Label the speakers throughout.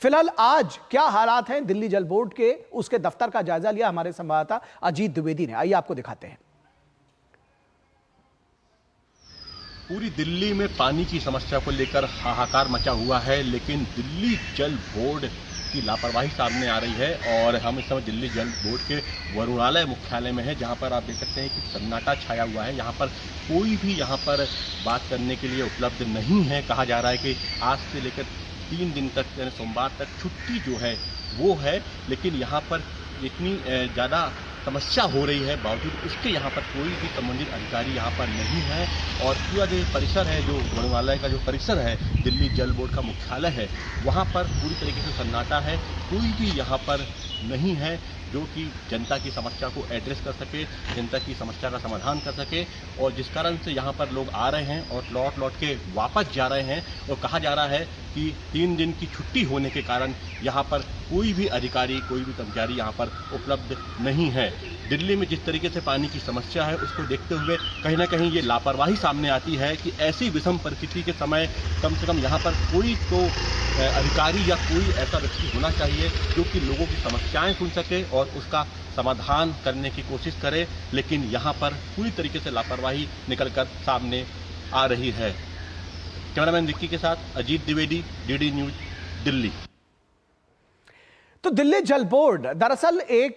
Speaker 1: फिलहाल आज क्या हालात हैं दिल्ली जल बोर्ड के, उसके दफ्तर का जायजा लिया हमारे संवाददाता अजीत द्विवेदी ने। आइए आपको दिखाते हैं।
Speaker 2: पूरी दिल्ली में पानी की समस्या को लेकर हाहाकार मचा हुआ है, लेकिन दिल्ली जल बोर्ड की लापरवाही सामने आ रही है। और हम इस समय दिल्ली जल बोर्ड के वरुणालय मुख्यालय में है, जहां पर आप देख सकते हैं कि सन्नाटा छाया हुआ है। यहां पर कोई भी यहां पर बात करने के लिए उपलब्ध नहीं है। कहा जा रहा है कि आज से लेकर 3 दिन तक यानी सोमवार तक छुट्टी जो है वो है, लेकिन यहाँ पर इतनी ज़्यादा समस्या हो रही है बावजूद उसके यहाँ पर कोई भी संबंधित अधिकारी यहाँ पर नहीं है। और पूरा जो परिसर है, जो वरुणालय का जो परिसर है, दिल्ली जल बोर्ड का मुख्यालय है, वहाँ पर पूरी तरीके से सन्नाटा है। कोई भी यहाँ पर नहीं है जो कि जनता की समस्या को एड्रेस कर सके, जनता की समस्या का समाधान कर सके। और जिस कारण से यहाँ पर लोग आ रहे हैं और लौट के वापस जा रहे हैं। और कहा जा रहा है कि 3 दिन की छुट्टी होने के कारण यहाँ पर कोई भी अधिकारी, कोई भी कर्मचारी यहाँ पर उपलब्ध नहीं है। दिल्ली में जिस तरीके से पानी की समस्या है उसको देखते हुए कहीं ना कहीं ये लापरवाही सामने आती है कि ऐसी विषम परिस्थिति के समय कम से कम यहाँ पर कोई तो अधिकारी या कोई ऐसा व्यक्ति होना चाहिए जो कि लोगों की समस्याएं सुन सके और उसका समाधान करने की कोशिश करे। लेकिन यहाँ पर पूरी तरीके से लापरवाही निकलकर सामने आ रही है। कैमरामैन विक्की के साथ अजीत द्विवेदी, डीडी न्यूज, दिल्ली।
Speaker 1: तो दिल्ली जल बोर्ड दरअसल एक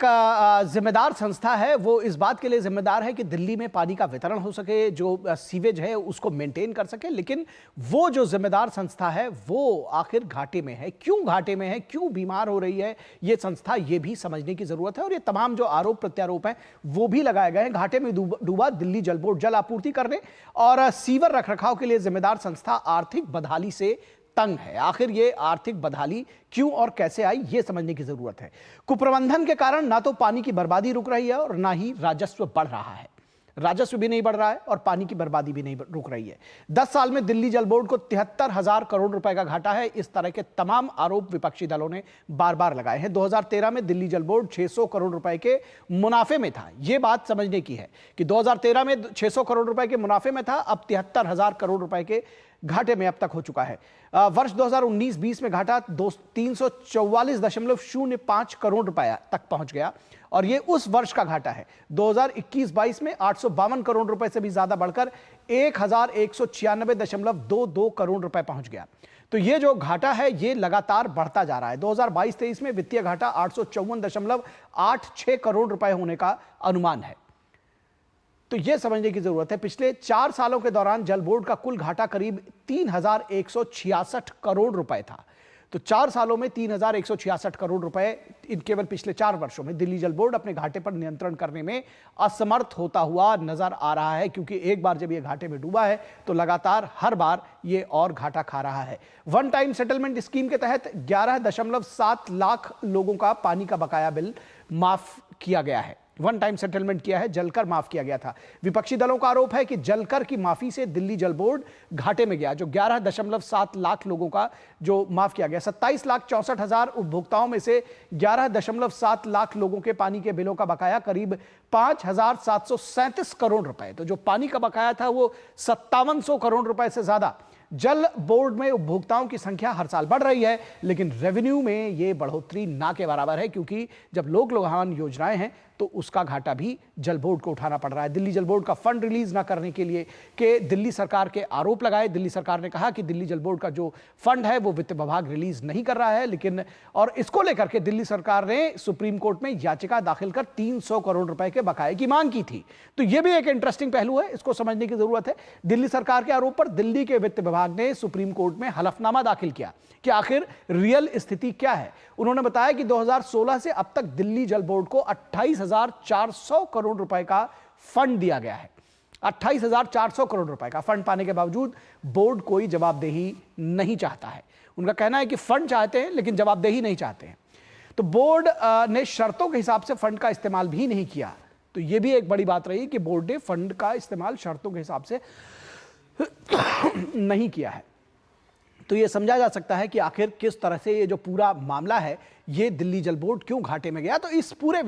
Speaker 1: जिम्मेदार संस्था है। वो इस बात के लिए जिम्मेदार है कि दिल्ली में पानी का वितरण हो सके, जो सीवेज है उसको मेंटेन कर सके। लेकिन वो जो जिम्मेदार संस्था है वो आखिर घाटे में है। क्यों घाटे में है, क्यों बीमार हो रही है ये संस्था, ये भी समझने की जरूरत है। और ये तमाम जो आरोप प्रत्यारोप हैं वो भी लगाए गए हैं। घाटे में डूबा दिल्ली जल बोर्ड जल आपूर्ति करने और सीवर रखरखाव के लिए जिम्मेदार संस्था आर्थिक बदहाली से तंग है। आखिर ये आर्थिक बदहाली क्यों और कैसे आई, ये समझने की जरूरत है। कुप्रबंधन के कारण ना तो पानी की बर्बादी रुक रही है और ना ही राजस्व बढ़ रहा है। राजस्व भी नहीं बढ़ रहा है और पानी की बर्बादी भी नहीं रुक रही है। 10 साल में दिल्ली जल बोर्ड को 73,000 करोड़ रुपए का घाटा है। इस तरह के तमाम आरोप विपक्षी दलों ने बार बार लगाए हैं। 2013 में दिल्ली जल बोर्ड 600 करोड़ रुपए के मुनाफे में था। यह बात समझने की है कि 2013 में 600 करोड़ रुपए के मुनाफे में था, अब 73,000 करोड़ रुपए के घाटे में अब तक हो चुका है। वर्ष 2019-20 में घाटा 344.05 करोड़ रुपया तक पहुंच गया और यह उस वर्ष का घाटा है। 2021-22 में 852 करोड़ रुपए से भी ज्यादा बढ़कर 1,196.22 करोड़ रुपए पहुंच गया। तो ये जो घाटा है ये लगातार बढ़ता जा रहा है। 2022-23 में वित्तीय घाटा 854.86 करोड़ रुपए होने का अनुमान है। तो यह समझने की जरूरत है पिछले 4 सालों के दौरान जल बोर्ड का कुल घाटा करीब 3,166 करोड़ रुपए था। तो 4 सालों में 3,166 करोड़ रुपए इन केवल पिछले 4 वर्षों में दिल्ली जल बोर्ड अपने घाटे पर नियंत्रण करने में असमर्थ होता हुआ नजर आ रहा है। क्योंकि एक बार जब यह घाटे में डूबा है तो लगातार हर बार यह और घाटा खा रहा है। वन टाइम सेटलमेंट स्कीम के तहत 11.7 लाख लोगों का पानी का बकाया बिल माफ किया गया है। वन टाइम सेटलमेंट किया है, जलकर माफ किया गया था। विपक्षी दलों का आरोप है कि जलकर की माफी से दिल्ली जल बोर्ड घाटे में गया। जो 11.7 लाख लोगों का जो माफ किया गया, 27,64,000 उपभोक्ताओं में से 11.7 लाख लोगों के पानी के बिलों का बकाया करीब 5,737 करोड़ रुपए। तो जो पानी का बकाया था वो 5700 करोड़ रुपए से ज्यादा। जल बोर्ड में उपभोक्ताओं की संख्या हर साल बढ़ रही है, लेकिन रेवेन्यू में यह बढ़ोतरी ना के बराबर है। क्योंकि जब लोक लुभावन योजनाएं हैं तो उसका घाटा भी जल बोर्ड को उठाना पड़ रहा है। दिल्ली जल बोर्ड का फंड रिलीज ना करने के लिए के दिल्ली सरकार के आरोप लगाए। दिल्ली सरकार ने कहा कि दिल्ली जल बोर्ड का जो फंड है वो वित्त विभाग रिलीज नहीं कर रहा है। लेकिन और इसको लेकर के दिल्ली सरकार ने सुप्रीम कोर्ट में याचिका दाखिल कर 300 करोड़ रुपए के बकाये की मांग की थी। तो यह भी एक इंटरेस्टिंग पहलू है, इसको समझने की जरूरत है। दिल्ली सरकार के आरोप पर दिल्ली के वित्त विभाग ने सुप्रीम कोर्ट में हलफनामा दाखिल किया कि आखिर रियल स्थिति क्या है। उन्होंने बताया कि 2016 से अब तक दिल्ली जल बोर्ड को 28,400 करोड़ रुपए का फंड दिया गया है। 28,400 करोड़ रुपए का फंड पाने के बावजूद बोर्ड कोई जवाबदेही नहीं चाहता है। उनका कहना है कि फंड चाहते हैं लेकिन जवाबदेही नहीं चाहते हैं। तो बोर्ड ने शर्तों के हिसाब से फंड का इस्तेमाल भी नहीं किया। तो यह भी एक बड़ी बात रही कि बोर्ड ने फंड का इस्तेमाल शर्तों के हिसाब से नहीं किया है। तो यह समझा जा सकता है कि आखिर किस तरह से ये जो पूरा मामला है ये दिल्ली जल बोर्ड क्यों घाटे में गया। तो इस पूरे